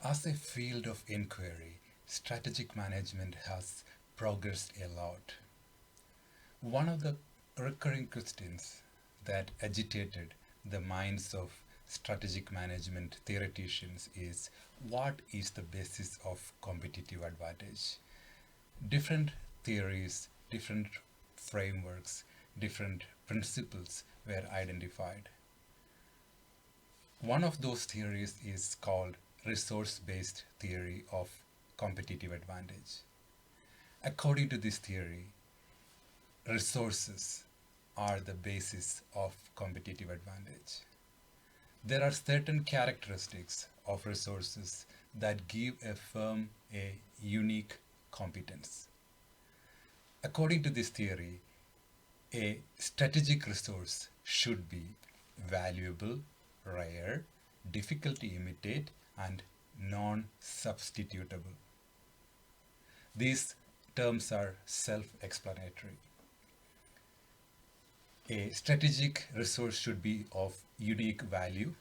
As a field of inquiry, strategic management has progressed a lot. One of the recurring questions that agitated the minds of strategic management theoreticians is what is the basis of competitive advantage? Different theories, different frameworks, different principles were identified. One of those theories is called resource based theory of competitive advantage. According to this theory, resources are the basis of competitive advantage. There are certain characteristics of resources that give a firm a unique competence. According to this theory, a strategic resource should be valuable, rare, difficult to imitate, and non substitutable. These terms are self explanatory. A strategic resource should be of unique value.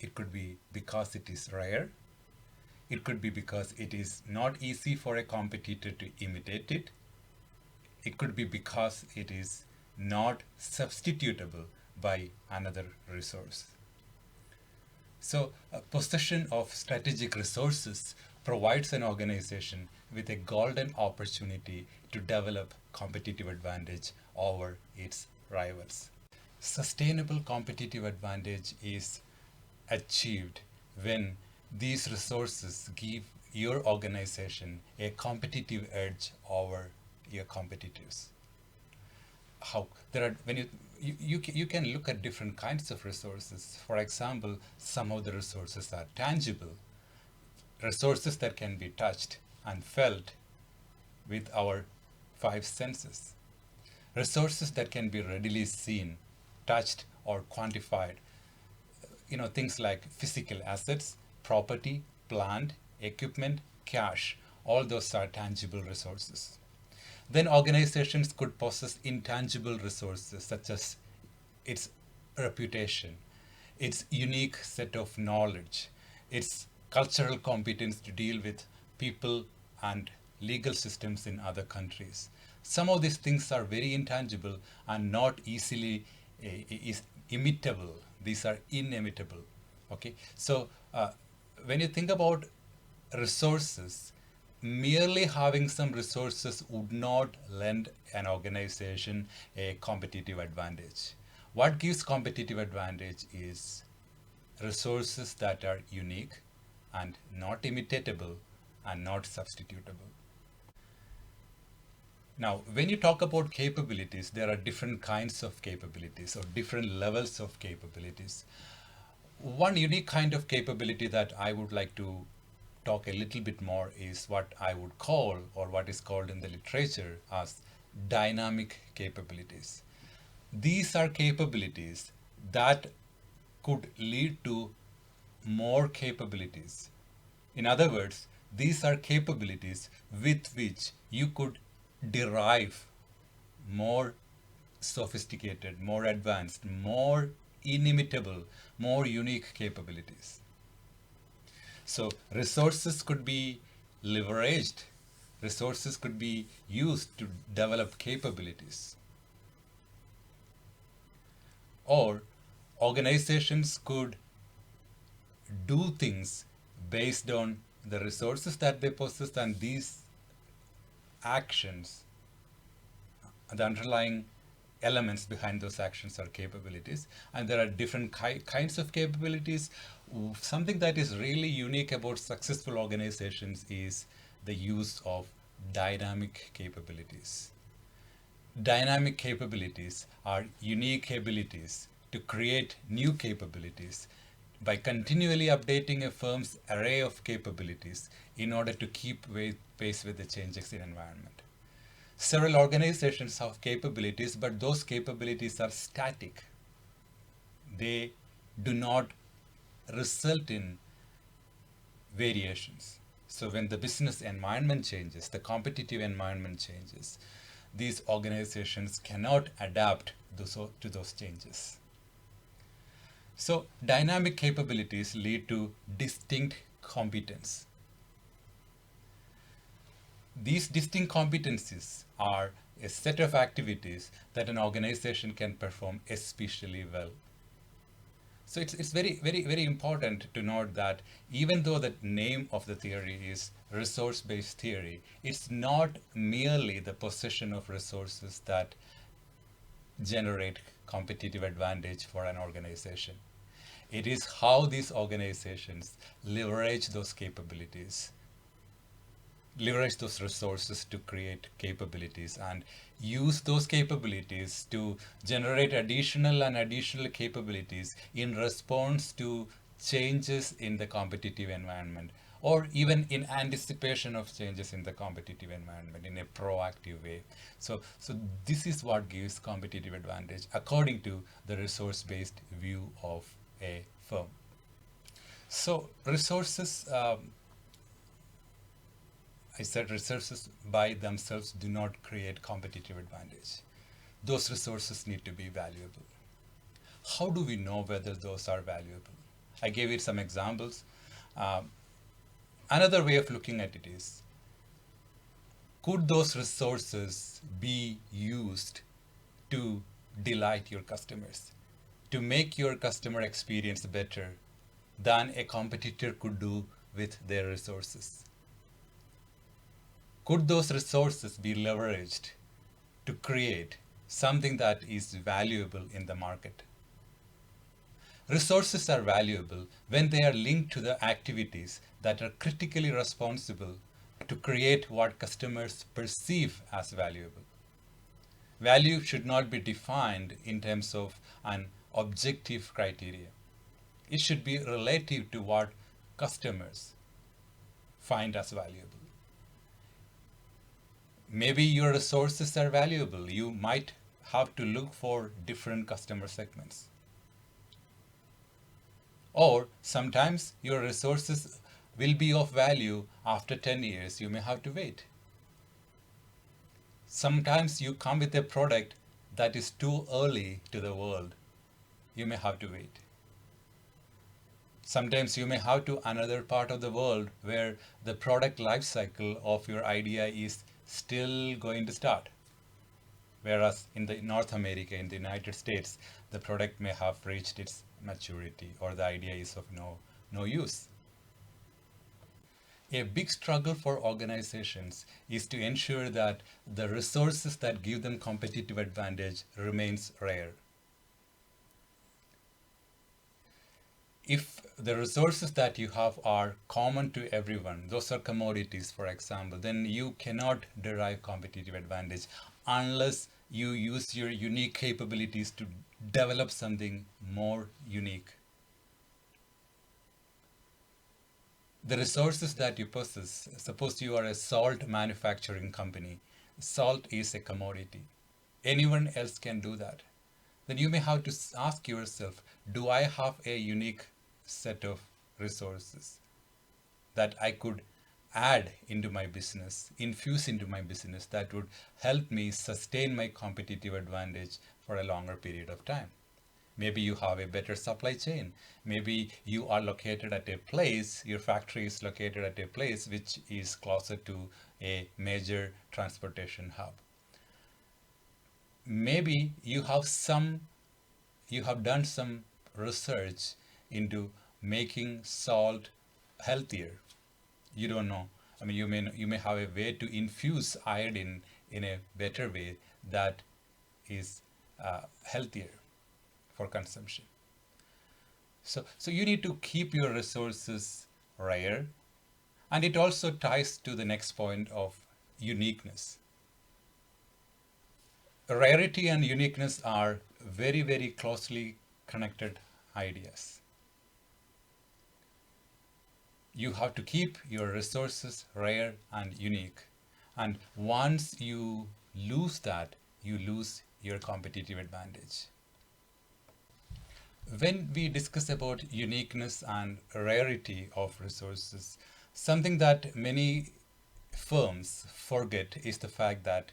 It could be because it is rare. It could be because it is not easy for a competitor to imitate it. It could be because it is not substitutable by another resource. So, a possession of strategic resources provides an organization with a golden opportunity to develop competitive advantage over its rivals. Sustainable competitive advantage is achieved when these resources give your organization a competitive edge over your competitors. How there are when you can look at different kinds of resources. For example, some of the resources are tangible, resources that can be touched and felt with our five senses, resources that can be readily seen, touched, or quantified. Things like physical assets, property, plant, equipment, cash, all those are tangible resources. Then organizations could possess intangible resources such as its reputation, its unique set of knowledge, its cultural competence to deal with people and legal systems in other countries. Some of these things are very intangible and not easily is imitable. These are inimitable. Okay, so when you think about resources, merely having some resources would not lend an organization a competitive advantage. What gives competitive advantage is resources that are unique and not imitatable and not substitutable. Now, when you talk about capabilities, there are different kinds of capabilities or different levels of capabilities. One unique kind of capability that I would like to talk a little bit more is what I would call, or what is called in the literature as dynamic capabilities. These are capabilities that could lead to more capabilities. In other words, these are capabilities with which you could derive more sophisticated, more advanced, more inimitable, more unique capabilities. So, resources could be leveraged, resources could be used to develop capabilities, or organizations could do things based on the resources that they possess, and these actions, the underlying elements behind those actions are capabilities, and there are different kinds of capabilities. Something that is really unique about successful organizations is the use of dynamic capabilities. Dynamic capabilities are unique abilities to create new capabilities by continually updating a firm's array of capabilities in order to keep pace with the changes in environment. Several organizations have capabilities, but those capabilities are static. They do not result in variations. So when the business environment changes, the competitive environment changes, these organizations cannot adapt to those changes. So dynamic capabilities lead to distinct competence. These distinct competencies are a set of activities that an organization can perform especially well. So it's very important to note that even though the name of the theory is resource-based theory, it's not merely the possession of resources that generate competitive advantage for an organization. It is how these organizations leverage those capabilities, leverage those resources to create capabilities and use those capabilities to generate additional capabilities in response to changes in the competitive environment, or even in anticipation of changes in the competitive environment in a proactive way. So this is what gives competitive advantage according to the resource based view of a firm. So resources, I said resources by themselves do not create competitive advantage. Those resources need to be valuable. How do we know whether those are valuable? I gave you some examples. Um, Another way of looking at it is, could those resources be used to delight your customers, to make your customer experience better than a competitor could do with their resources? Could those resources be leveraged to create something that is valuable in the market? Resources are valuable when they are linked to the activities that are critically responsible to create what customers perceive as valuable. Value should not be defined in terms of an objective criteria. It should be relative to what customers find as valuable. Maybe your resources are valuable. You might have to look for different customer segments. Or sometimes your resources will be of value after 10 years. You may have to wait. Sometimes you come with a product that is too early to the world. You may have to wait. Sometimes you may have to another part of the world where the product life cycle of your idea is still going to start. Whereas in the North America, in the United States, the product may have reached its maturity or the idea is of no use. A big struggle for organizations is to ensure that the resources that give them competitive advantage remains rare. If the resources that you have are common to everyone, those are commodities, for example, then you cannot derive competitive advantage unless you use your unique capabilities to develop something more unique. The resources that you possess, suppose you are a salt manufacturing company, salt is a commodity. Anyone else can do that. Then you may have to ask yourself, do I have a unique set of resources that I could add into my business, infuse into my business that would help me sustain my competitive advantage for a longer period of time? Maybe you have a better supply chain. Maybe you are located at a place, your factory is located at a place which is closer to a major transportation hub. Maybe you have done some research into making salt healthier. You don't know. I mean, you may have a way to infuse iodine in a better way that is healthier for consumption. So you need to keep your resources rare, and it also ties to the next point of uniqueness. Rarity and uniqueness are very closely connected ideas. You have to keep your resources rare and unique. And once you lose that, you lose your competitive advantage. When we discuss about uniqueness and rarity of resources, something that many firms forget is the fact that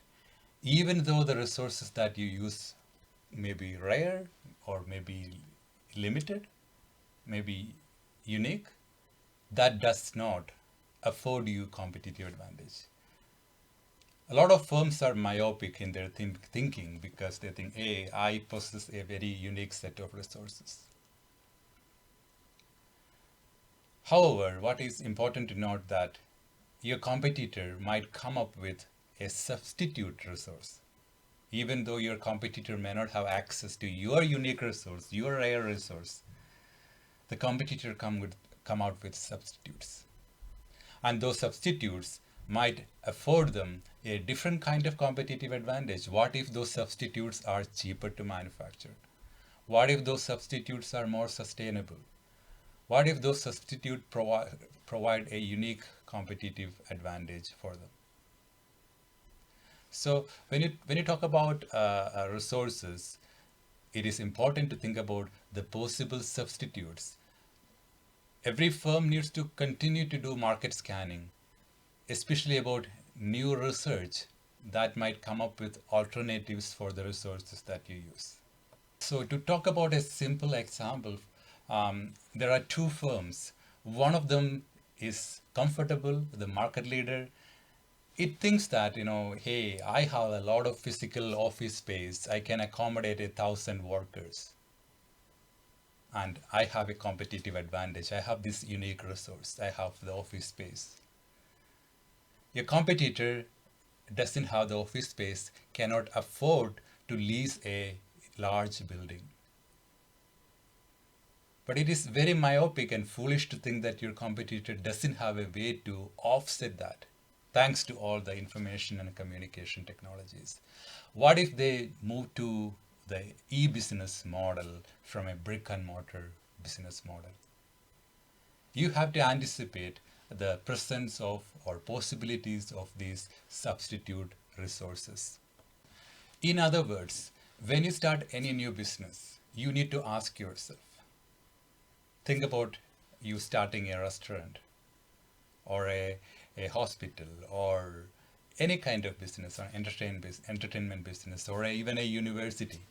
even though the resources that you use may be rare or may be limited, maybe unique, that does not afford you competitive advantage. A lot of firms are myopic in their thinking because they think, hey, I possess a very unique set of resources. However, what is important to note that your competitor might come up with a substitute resource. Even though your competitor may not have access to your unique resource, your rare resource, the competitor come out with substitutes. And those substitutes might afford them a different kind of competitive advantage. What if those substitutes are cheaper to manufacture? What if those substitutes are more sustainable? What if those substitutes provide a unique competitive advantage for them? So when you talk about resources, it is important to think about the possible substitutes. Every firm needs to continue to do market scanning, especially about new research that might come up with alternatives for the resources that you use. So to talk about a simple example, there are two firms. One of them is comfortable, the market leader. It thinks that, hey, I have a lot of physical office space. I can accommodate 1,000 workers. And I have a competitive advantage. I have this unique resource. I have the office space. Your competitor doesn't have the office space, cannot afford to lease a large building. But it is very myopic and foolish to think that your competitor doesn't have a way to offset that, thanks to all the information and communication technologies. What if they move to the e-business model from a brick and mortar business model? You have to anticipate the presence of or possibilities of these substitute resources. In other words, when you start any new business, you need to ask yourself, think about you starting a restaurant or a hospital or any kind of business or entertainment business or even a university.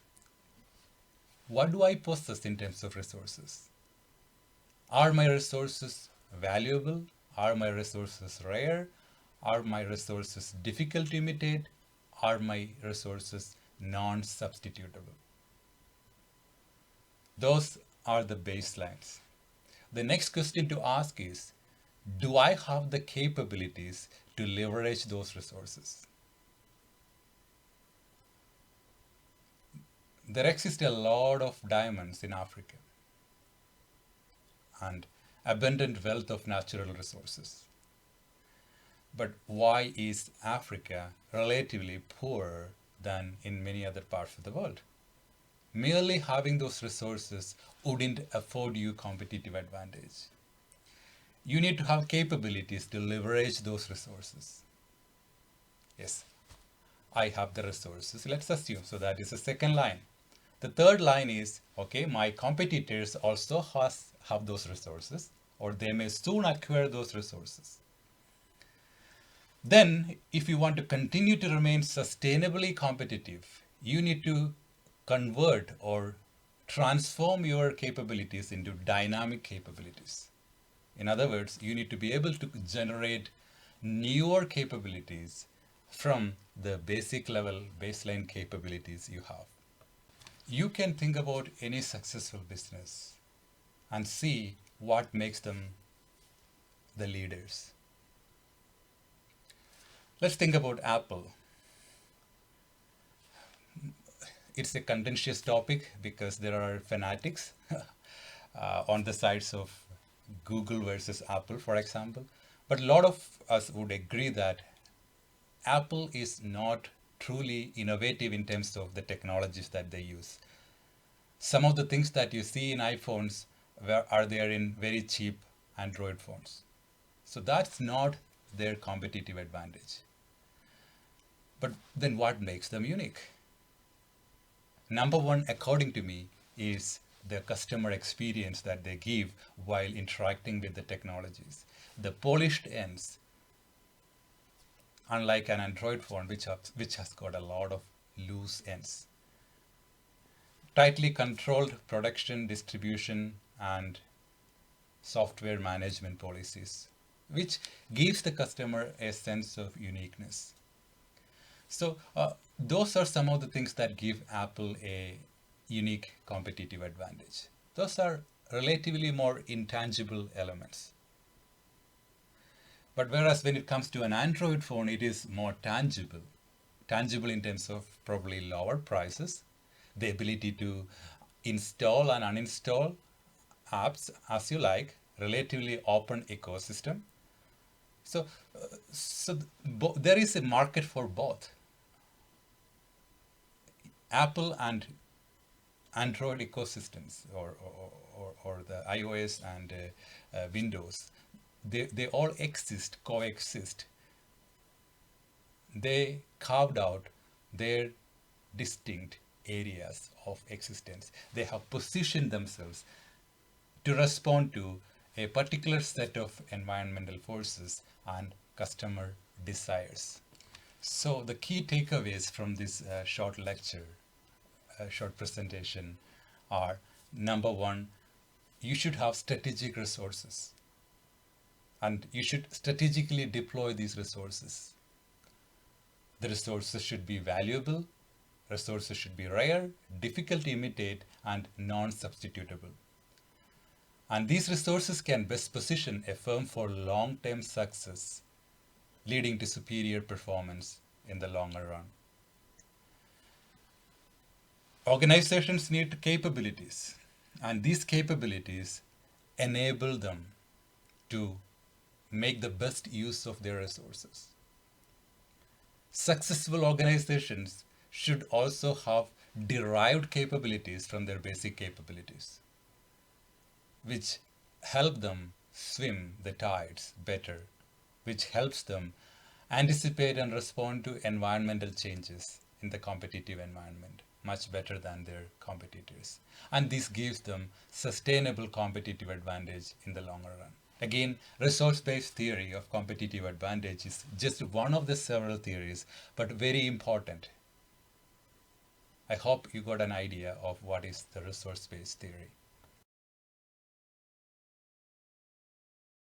What do I possess in terms of resources? Are my resources valuable? Are my resources rare? Are my resources difficult to imitate? Are my resources non-substitutable? Those are the baselines. The next question to ask is, do I have the capabilities to leverage those resources? There exist a lot of diamonds in Africa and abundant wealth of natural resources. But why is Africa relatively poorer than in many other parts of the world? Merely having those resources wouldn't afford you competitive advantage. You need to have capabilities to leverage those resources. Yes, I have the resources, let's assume. So that is the second line. The third line is, okay, my competitors also have those resources, or they may soon acquire those resources. Then, if you want to continue to remain sustainably competitive, you need to convert or transform your capabilities into dynamic capabilities. In other words, you need to be able to generate newer capabilities from the basic level baseline capabilities you have. You can think about any successful business and see what makes them the leaders. Let's think about Apple. It's a contentious topic because there are fanatics on the sides of Google versus Apple, for example. But a lot of us would agree that Apple is not truly innovative in terms of the technologies that they use. Some of the things that you see in iPhones are there in very cheap Android phones. So that's not their competitive advantage. But then what makes them unique? Number one, according to me, is the customer experience that they give while interacting with the technologies. The polished ends, unlike an Android phone, which has got a lot of loose ends. Tightly controlled production, distribution, and software management policies, which gives the customer a sense of uniqueness. So those are some of the things that give Apple a unique competitive advantage. Those are relatively more intangible elements. But whereas when it comes to an Android phone, it is more tangible. Tangible in terms of probably lower prices, the ability to install and uninstall apps as you like, relatively open ecosystem. So, there is a market for both Apple and Android ecosystems, or the iOS and Windows. They all exist, coexist. They carved out their distinct areas of existence. They have positioned themselves to respond to a particular set of environmental forces and customer desires. So the key takeaways from this short lecture, short presentation are: number one, you should have strategic resources and you should strategically deploy these resources. The resources should be valuable, resources should be rare, difficult to imitate, and non-substitutable. And these resources can best position a firm for long-term success, leading to superior performance in the longer run. Organizations need capabilities, and these capabilities enable them to make the best use of their resources. Successful organizations should also have derived capabilities from their basic capabilities, which help them swim the tides better, which helps them anticipate and respond to environmental changes in the competitive environment much better than their competitors. And this gives them sustainable competitive advantage in the longer run. Again, resource-based theory of competitive advantage is just one of the several theories, but very important. I hope you got an idea of what is the resource-based theory.